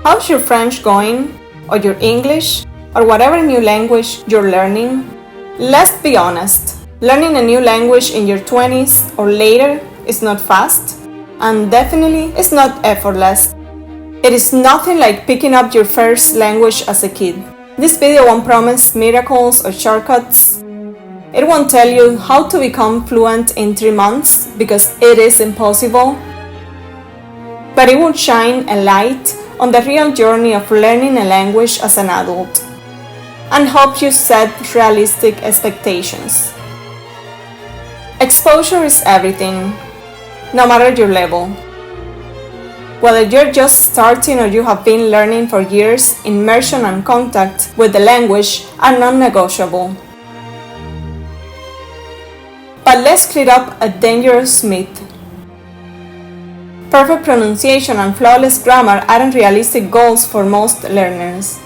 How's your French going? Or your English? Or whatever new language you're learning? Let's be honest, learning a new language in your 20s or later is not fast, and definitely is not effortless. It is nothing like picking up your first language as a kid. This video won't promise miracles or shortcuts. It won't tell you how to become fluent in 3 months, because it is impossible. But it will shine a light on the real journey of learning a language as an adult, and help you set realistic expectations. Exposure is everything, no matter your level. Whether you're just starting or you have been learning for years, immersion and contact with the language are non-negotiable. But let's clear up a dangerous myth. Perfect pronunciation and flawless grammar aren't realistic goals for most learners,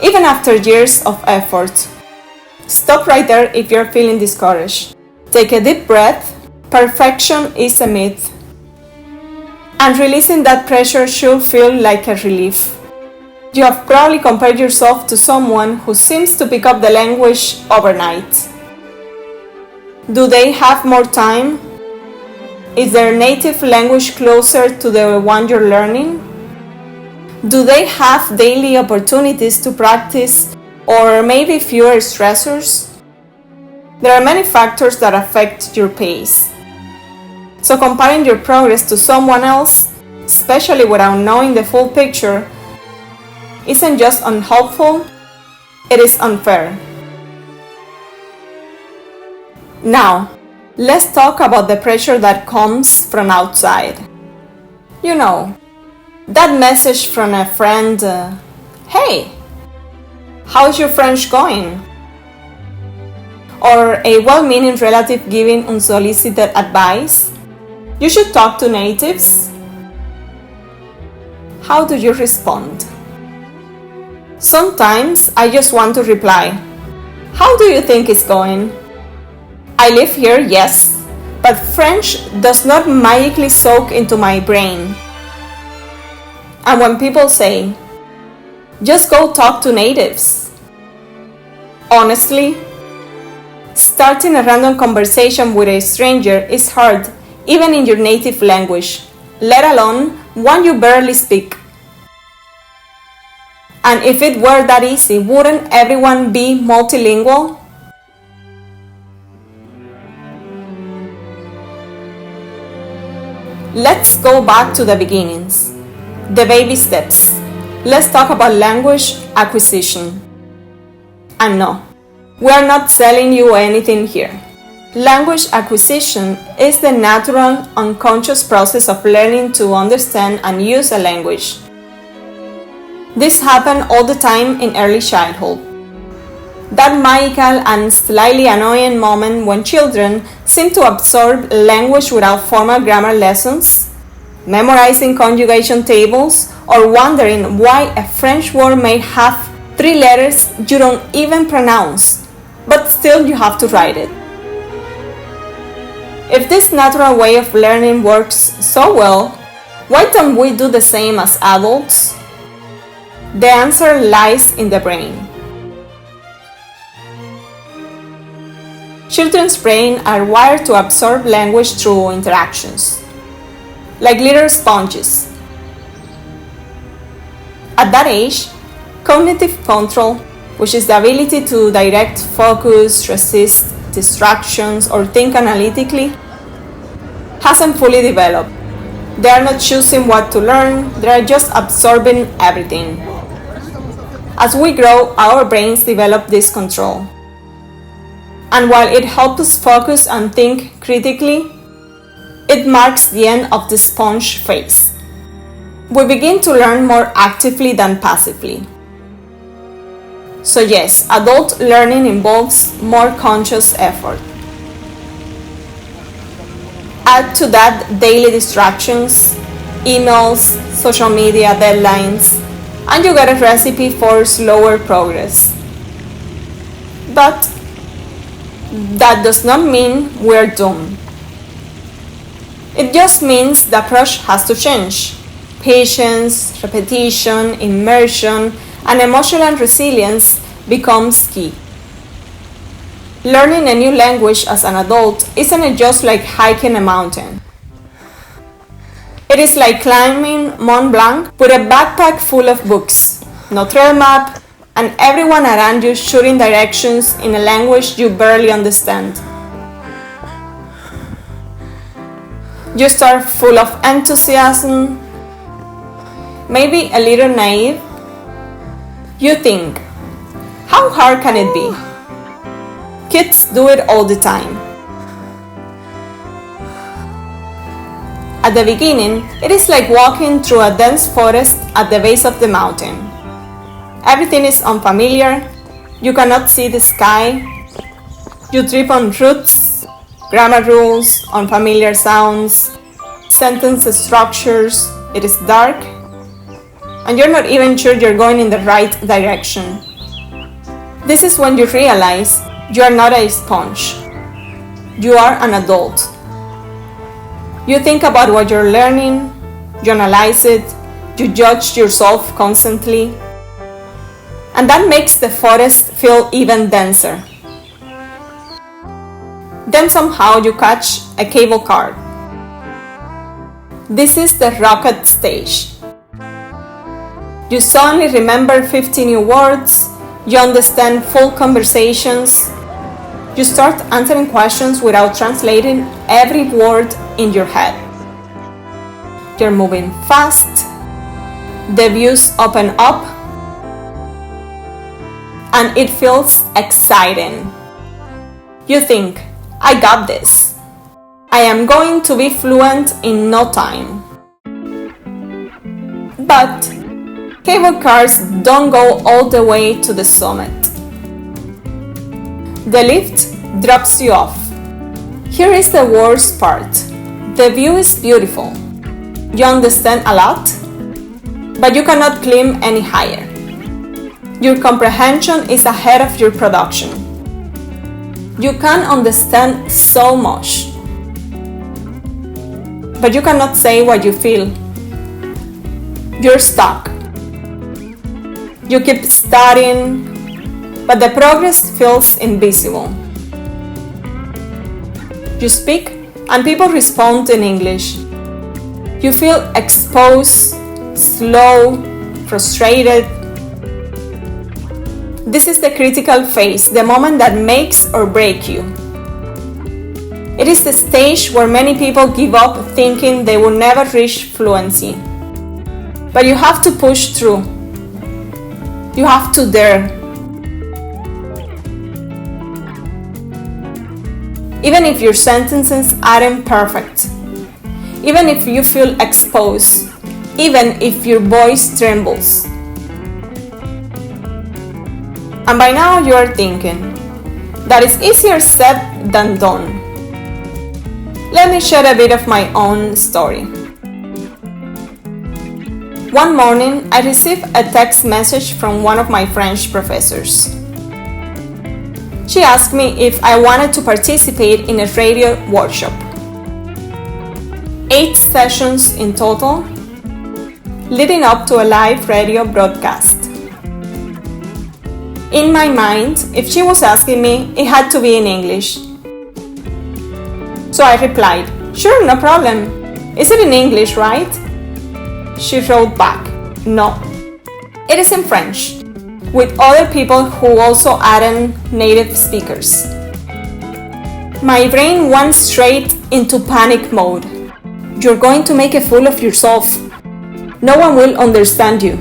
even after years of effort. Stop right there if you're feeling discouraged. Take a deep breath. Perfection is a myth, and releasing that pressure should feel like a relief. You have probably compared yourself to someone who seems to pick up the language overnight. Do they have more time? Is their native language closer to the one you're learning? Do they have daily opportunities to practice, or maybe fewer stressors? There are many factors that affect your pace. So comparing your progress to someone else, especially without knowing the full picture, isn't just unhelpful, it is unfair. Now, let's talk about the pressure that comes from outside. You know, that message from a friend, hey, how's your French going? Or a well-meaning relative giving unsolicited advice, you should talk to natives. How do you respond? Sometimes I just want to reply, how do you think it's going? I live here, yes, but French does not magically soak into my brain. And when people say, just go talk to natives, honestly, starting a random conversation with a stranger is hard, even in your native language, let alone one you barely speak. And if it were that easy, wouldn't everyone be multilingual? Let's go back to the beginnings, the baby steps. Let's talk about language acquisition. And no, we are not selling you anything here. Language acquisition is the natural, unconscious process of learning to understand and use a language. This happens all the time in early childhood. That magical and slightly annoying moment when children seem to absorb language without formal grammar lessons, memorizing conjugation tables, or wondering why a French word may have 3 letters you don't even pronounce, but still you have to write it. If this natural way of learning works so well, why don't we do the same as adults? The answer lies in the brain. Children's brains are wired to absorb language through interactions, like little sponges. At that age, cognitive control, which is the ability to direct focus, resist distractions, or think analytically, hasn't fully developed. They are not choosing what to learn, they are just absorbing everything. As we grow, our brains develop this control. And while it helps us focus and think critically, it marks the end of the sponge phase. We begin to learn more actively than passively. So yes, adult learning involves more conscious effort. Add to that daily distractions, emails, social media deadlines, and you get a recipe for slower progress. But that does not mean we're doomed. It just means the approach has to change. Patience, repetition, immersion, and emotional resilience becomes key. Learning a new language as an adult isn't just like hiking a mountain. It is like climbing Mont Blanc with a backpack full of books, no trail map, and everyone around you shooting directions in a language you barely understand. You start full of enthusiasm, maybe a little naive. You think, how hard can it be? Kids do it all the time. At the beginning, it is like walking through a dense forest at the base of the mountain. Everything is unfamiliar, you cannot see the sky, you trip on roots, grammar rules, unfamiliar sounds, sentence structures, it is dark, and you're not even sure you're going in the right direction. This is when you realize you are not a sponge. You are an adult. You think about what you're learning, you analyze it, you judge yourself constantly, and that makes the forest feel even denser. Then somehow you catch a cable car. This is the rocket stage. You suddenly remember 50 new words, you understand full conversations, you start answering questions without translating every word in your head. You're moving fast, the views open up, and it feels exciting. You think, I got this. I am going to be fluent in no time. But cable cars don't go all the way to the summit. The lift drops you off. Here is the worst part. The view is beautiful. You understand a lot, but you cannot climb any higher. Your comprehension is ahead of your production. You can understand so much, but you cannot say what you feel. You're stuck. You keep studying, but the progress feels invisible. You speak, and people respond in English. You feel exposed, slow, frustrated. This is the critical phase, the moment that makes or breaks you. It is the stage where many people give up thinking they will never reach fluency. But you have to push through. You have to dare. Even if your sentences aren't perfect, even if you feel exposed, even if your voice trembles. And by now you are thinking, that is easier said than done. Let me share a bit of my own story. One morning, I received a text message from one of my French professors. She asked me if I wanted to participate in a radio workshop. 8 sessions in total, leading up to a live radio broadcast. In my mind, if she was asking me, it had to be in English. So I replied, "Sure, no problem. Is it in English, right?" She wrote back, "No. It is in French, with other people who also aren't native speakers." My brain went straight into panic mode. You're going to make a fool of yourself. No one will understand you.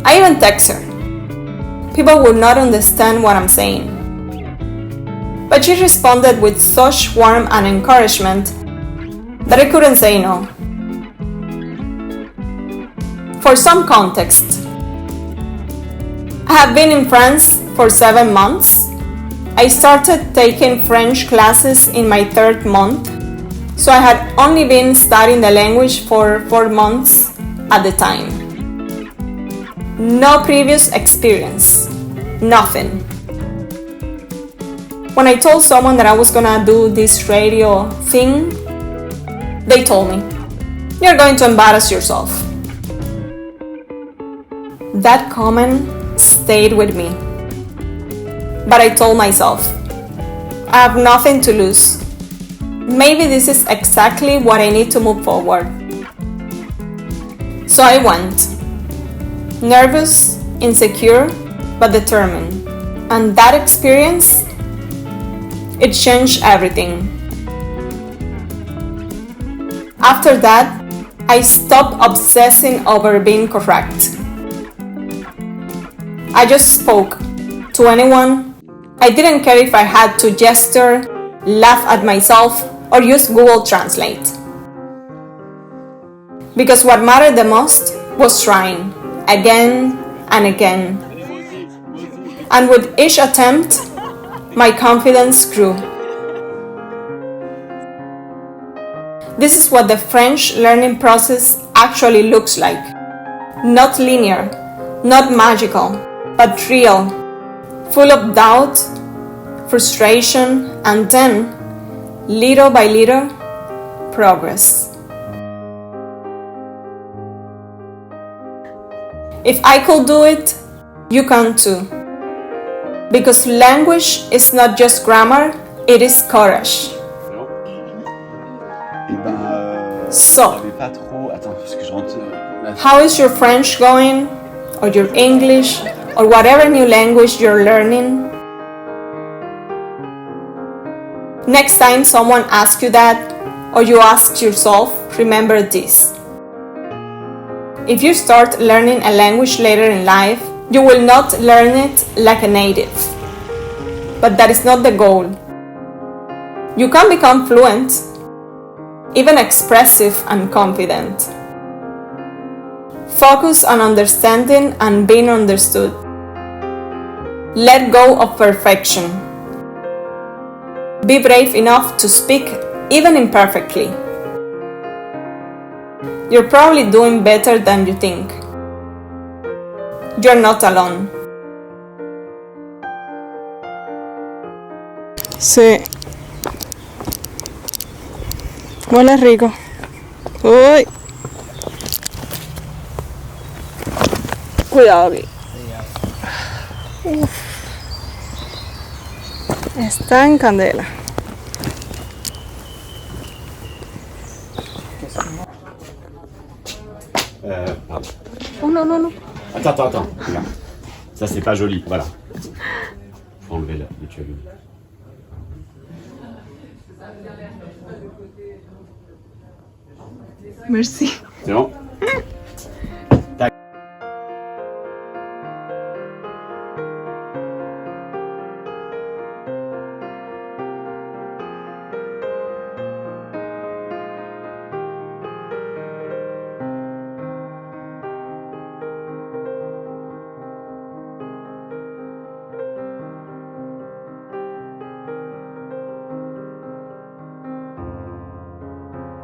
I even text her. People will not understand what I'm saying. But she responded with such warmth and encouragement that I couldn't say no. For some context, I have been in France for 7 months. I started taking French classes in my 3rd month, so I had only been studying the language for 4 months at the time. No previous experience, nothing. When I told someone that I was gonna do this radio thing, they told me, you're going to embarrass yourself. That comment stayed with me. But I told myself, I have nothing to lose. Maybe this is exactly what I need to move forward. So I went. Nervous, insecure, but determined. And that experience, it changed everything. After that, I stopped obsessing over being correct. I just spoke to anyone. I didn't care if I had to gesture, laugh at myself, or use Google Translate. Because what mattered the most was trying, again and again. And with each attempt, my confidence grew. This is what the French learning process actually looks like. Not linear, not magical, but real, full of doubt, frustration, and then, little by little, progress. If I could do it, you can too. Because language is not just grammar, it is courage. So, how is your French going? Or your English? Or whatever new language you're learning? Next time someone asks you that, or you ask yourself, remember this. If you start learning a language later in life, you will not learn it like a native. But that is not the goal. You can become fluent, even expressive and confident. Focus on understanding and being understood. Let go of perfection. Be brave enough to speak even imperfectly. You're probably doing better than you think. You're not alone. Sí. Huele rico. Uy. Cuidado aquí. Uf. Está en candela. Pardon. Oh non, non, non. Attends. Regarde. Ça, c'est pas joli. Voilà. Faut enlever le tuyau. Merci. C'est bon?